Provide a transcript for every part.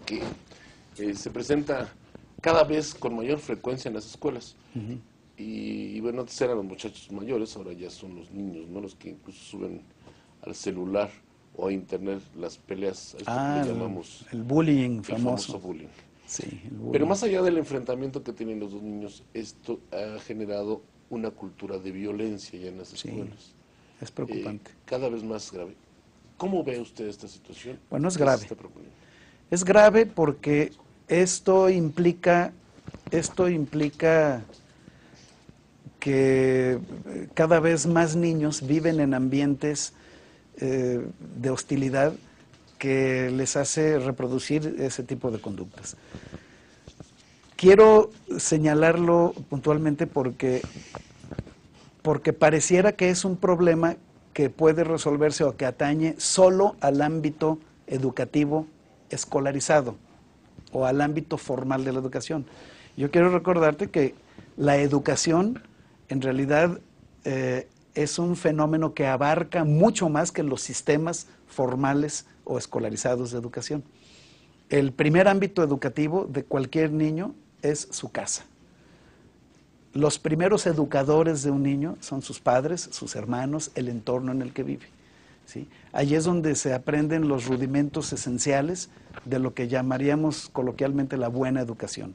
que se presenta cada vez con mayor frecuencia en las escuelas. Y bueno, antes eran los muchachos mayores, ahora ya son los niños, ¿no? Los que incluso suben al celular o a internet las peleas, a esto que le llamamos el bullying el famoso. famoso bullying. Sí, el bullying. Pero más allá del enfrentamiento que tienen los dos niños, esto ha generado una cultura de violencia ya en las escuelas. Es preocupante. Cada vez más grave. ¿Cómo ve usted esta situación? Bueno, es ¿Qué grave. se está proponiendo? Es grave porque esto implica que cada vez más niños viven en ambientes de hostilidad que les hace reproducir ese tipo de conductas. Quiero señalarlo puntualmente porque pareciera que es un problema que puede resolverse o que atañe solo al ámbito educativo escolarizado o al ámbito formal de la educación. Yo quiero recordarte que la educación en realidad es un fenómeno que abarca mucho más que los sistemas formales o escolarizados de educación. El primer ámbito educativo de cualquier niño es su casa. Los primeros educadores de un niño son sus padres, sus hermanos, el entorno en el que vive, ¿sí? Allí es donde se aprenden los rudimentos esenciales de lo que llamaríamos coloquialmente la buena educación.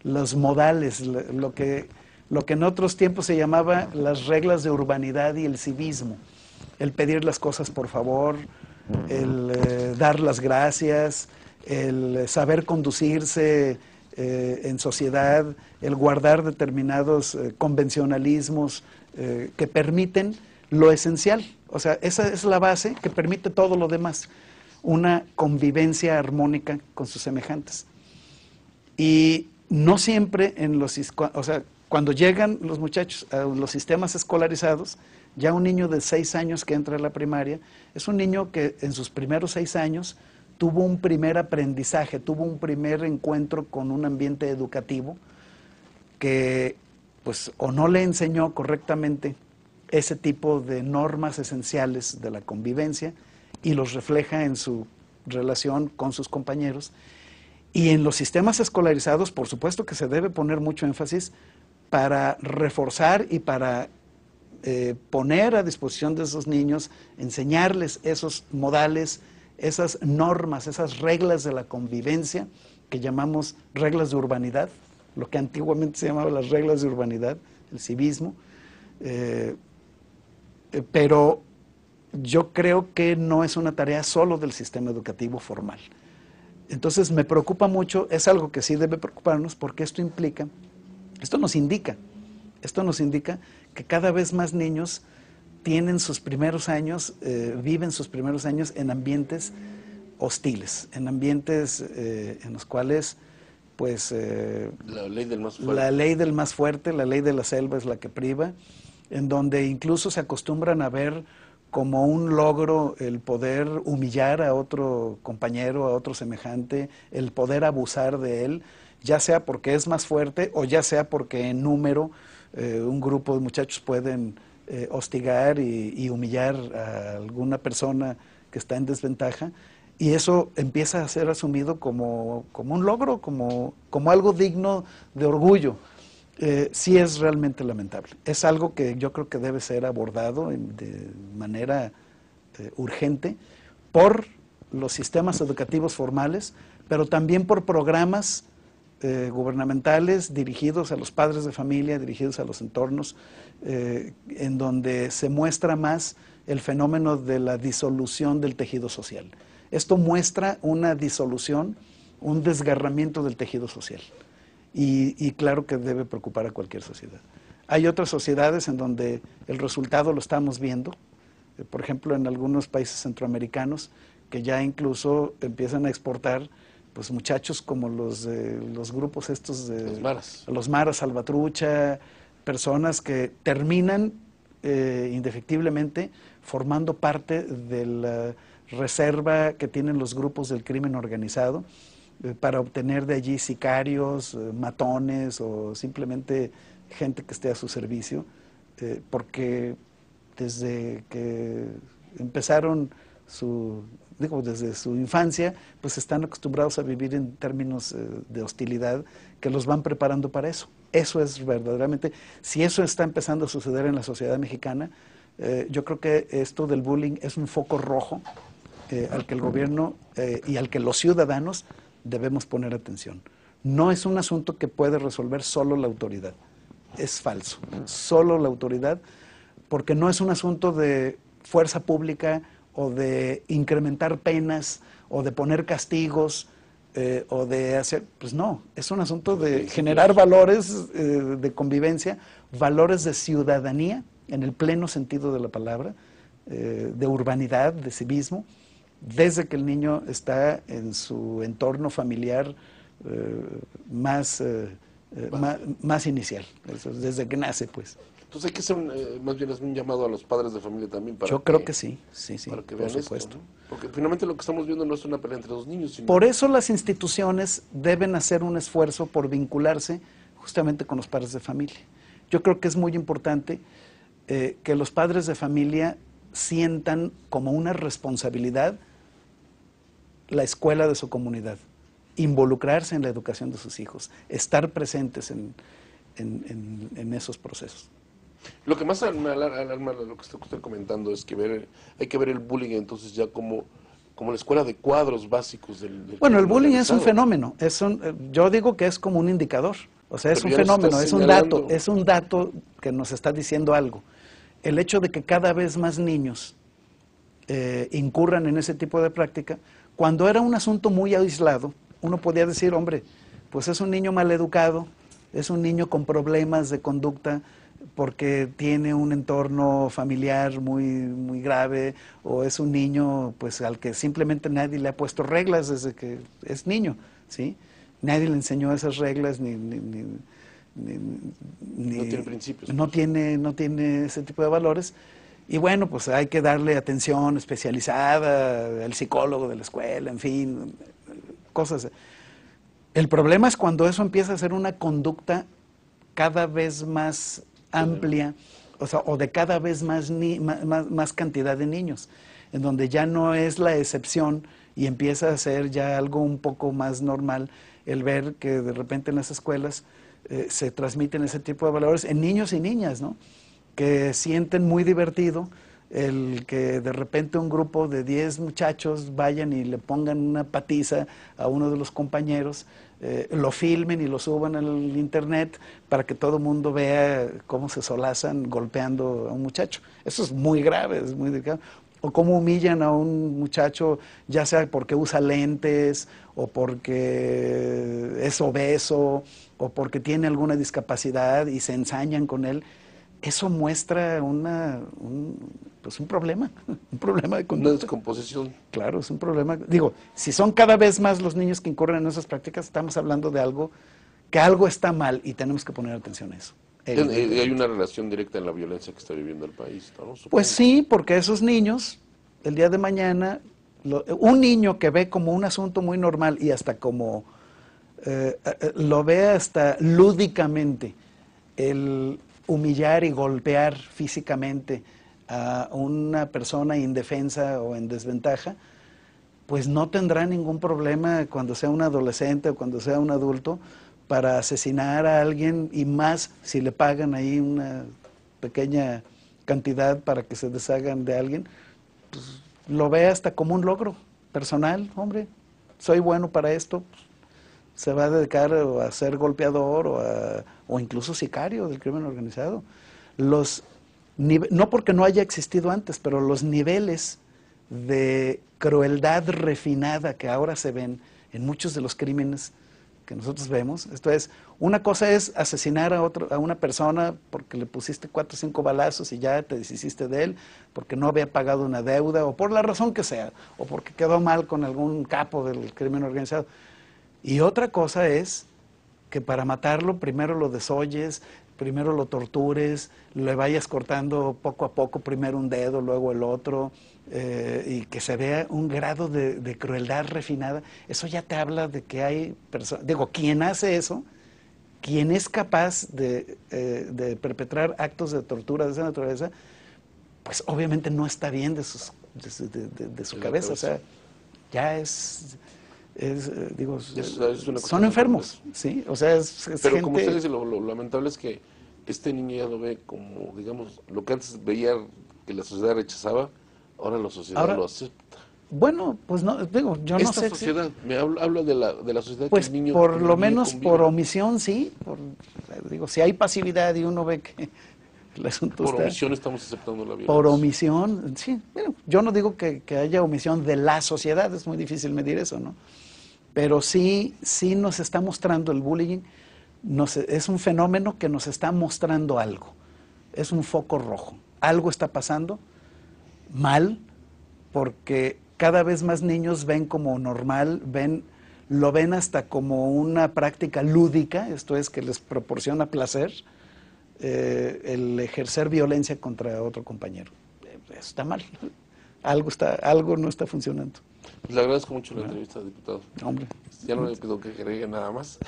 Los modales, lo que en otros tiempos se llamaba las reglas de urbanidad y el civismo. El pedir las cosas por favor, el dar las gracias, el saber conducirse en sociedad, el guardar determinados convencionalismos que permiten lo esencial. O sea, esa es la base que permite todo lo demás, una convivencia armónica con sus semejantes. Y no siempre cuando llegan los muchachos a los sistemas escolarizados, ya un niño de 6 años que entra a la primaria, es un niño que en sus primeros 6 años tuvo un primer aprendizaje, tuvo un primer encuentro con un ambiente educativo que pues o no le enseñó correctamente ese tipo de normas esenciales de la convivencia y los refleja en su relación con sus compañeros. Y en los sistemas escolarizados, por supuesto que se debe poner mucho énfasis para reforzar y para poner a disposición de esos niños, enseñarles esos modales, esas normas, esas reglas de la convivencia que llamamos reglas de urbanidad, lo que antiguamente se llamaba las reglas de urbanidad, el civismo, pero yo creo que no es una tarea solo del sistema educativo formal. Entonces me preocupa mucho, es algo que sí debe preocuparnos porque esto nos indica que cada vez más niños tienen sus primeros años, viven sus primeros años en ambientes hostiles, en ambientes en los cuales pues la ley del más fuerte. La ley del más fuerte, la ley de la selva es la que priva, en donde incluso se acostumbran a ver como un logro el poder humillar a otro compañero, a otro semejante, el poder abusar de él, ya sea porque es más fuerte o ya sea porque en número un grupo de muchachos pueden hostigar y humillar a alguna persona que está en desventaja, y eso empieza a ser asumido como un logro, como algo digno de orgullo. Sí es realmente lamentable. Es algo que yo creo que debe ser abordado de manera urgente por los sistemas educativos formales, pero también por programas gubernamentales dirigidos a los padres de familia, dirigidos a los entornos, en donde se muestra más el fenómeno de la disolución del tejido social. Esto muestra una disolución, un desgarramiento del tejido social. Y claro que debe preocupar a cualquier sociedad. Hay otras sociedades en donde el resultado lo estamos viendo, por ejemplo en algunos países centroamericanos que ya incluso empiezan a exportar pues muchachos como los grupos estos de los maras salvatrucha, personas que terminan indefectiblemente formando parte de la reserva que tienen los grupos del crimen organizado, para obtener de allí sicarios, matones o simplemente gente que esté a su servicio, porque desde que empezaron desde su infancia, pues están acostumbrados a vivir en términos de hostilidad que los van preparando para eso. Eso es verdaderamente, si eso está empezando a suceder en la sociedad mexicana, yo creo que esto del bullying es un foco rojo al que el gobierno y al que los ciudadanos debemos poner atención. No es un asunto que puede resolver solo la autoridad. Es falso. Solo la autoridad, porque no es un asunto de fuerza pública o de incrementar penas o de poner castigos o de hacer... Pues no, es un asunto de generar valores de convivencia, valores de ciudadanía, en el pleno sentido de la palabra, de urbanidad, de civismo, desde que el niño está en su entorno familiar más inicial, desde que nace, pues. Entonces hay que hacer más bien es un llamado a los padres de familia también para Yo creo que sí, para que por vean supuesto. esto, ¿no? Porque finalmente lo que estamos viendo no es una pelea entre dos niños, sino... Por eso las instituciones deben hacer un esfuerzo por vincularse justamente con los padres de familia. Yo creo que es muy importante que los padres de familia sientan como una responsabilidad la escuela de su comunidad, involucrarse en la educación de sus hijos, estar presentes en esos procesos. Lo que más me alarma lo que está usted comentando es que hay que ver el bullying entonces ya como la escuela de cuadros básicos del Bueno, el crimen bullying es un organizado. fenómeno, yo digo que es como un indicador, o sea, es Pero un ya nos fenómeno, está es un dato que nos está diciendo algo. El hecho de que cada vez más niños incurran en ese tipo de práctica, cuando era un asunto muy aislado, uno podía decir, hombre, pues es un niño maleducado, es un niño con problemas de conducta porque tiene un entorno familiar muy grave, o es un niño pues al que simplemente nadie le ha puesto reglas desde que es niño, ¿sí? Nadie le enseñó esas reglas No tiene principios. no tiene ese tipo de valores. Y bueno, pues hay que darle atención especializada, al psicólogo de la escuela, en fin, cosas. El problema es cuando eso empieza a ser una conducta cada vez más amplia, o sea, o de cada vez más cantidad de niños, en donde ya no es la excepción y empieza a ser ya algo un poco más normal el ver que de repente en las escuelas se transmiten ese tipo de valores en niños y niñas, ¿no? Que sienten muy divertido el que de repente un grupo de 10 muchachos vayan y le pongan una patiza a uno de los compañeros, lo filmen y lo suban al internet para que todo el mundo vea cómo se solazan golpeando a un muchacho. Eso es muy grave, es muy delicado. O cómo humillan a un muchacho, ya sea porque usa lentes, o porque es obeso, o porque tiene alguna discapacidad y se ensañan con él. Eso muestra un problema, un problema de conducta. Una descomposición. Claro, es un problema. Digo, si son cada vez más los niños que incurren en esas prácticas, estamos hablando de algo está mal y tenemos que poner atención a eso. Y hay una relación directa en la violencia que está viviendo el país, ¿no? Supongo. Pues sí, porque esos niños, el día de mañana, un niño que ve como un asunto muy normal y hasta como lo ve hasta lúdicamente, el humillar y golpear físicamente a una persona indefensa o en desventaja, pues no tendrá ningún problema cuando sea un adolescente o cuando sea un adulto para asesinar a alguien, y más si le pagan ahí una pequeña cantidad para que se deshagan de alguien, pues lo ve hasta como un logro personal. Hombre, soy bueno para esto, se va a dedicar a ser golpeador o incluso sicario del crimen organizado. No porque no haya existido antes, pero los niveles de crueldad refinada que ahora se ven en muchos de los crímenes que nosotros vemos, esto es, una cosa es asesinar a una persona porque le pusiste 4 o 5 balazos y ya te deshiciste de él, porque no había pagado una deuda o por la razón que sea, o porque quedó mal con algún capo del crimen organizado. Y otra cosa es que para matarlo primero lo desolles, primero lo tortures, le vayas cortando poco a poco, primero un dedo, luego el otro, y que se vea un grado de crueldad refinada. Eso ya te habla de que hay personas, digo, quien hace eso, quien es capaz de perpetrar actos de tortura de esa naturaleza, pues obviamente no está bien de sus de su cabeza. O sea, ya digo, es una son cuestión enfermos, ¿sí? O sea, es Pero gente... como usted dice, lo lamentable es que este niño ya lo ve como, digamos, lo que antes veía que la sociedad rechazaba, ahora la sociedad Ahora, lo acepta. bueno, pues no, digo, yo no Esta sé sociedad, me habla de la sociedad pues que el niño por con lo el niño menos convive. por omisión, sí. Digo, si hay pasividad y uno ve que el asunto Por está... omisión estamos aceptando la Por violencia. omisión, sí. Bueno, yo no digo que haya omisión de la sociedad, es muy difícil medir eso, ¿no? Pero sí nos está mostrando el bullying, es un fenómeno que nos está mostrando algo. Es un foco rojo. Algo está pasando mal, porque cada vez más niños ven como normal, lo ven hasta como una práctica lúdica, esto es que les proporciona placer, el ejercer violencia contra otro compañero. Eso está mal. Algo no está funcionando. Le agradezco mucho la entrevista, diputado. Hombre. Ya no le pido que agregue nada más.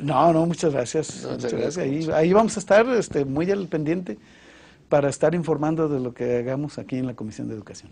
No, muchas gracias. No, Muchas gracias. mucho. Ahí vamos a estar muy al pendiente para estar informando de lo que hagamos aquí en la Comisión de Educación.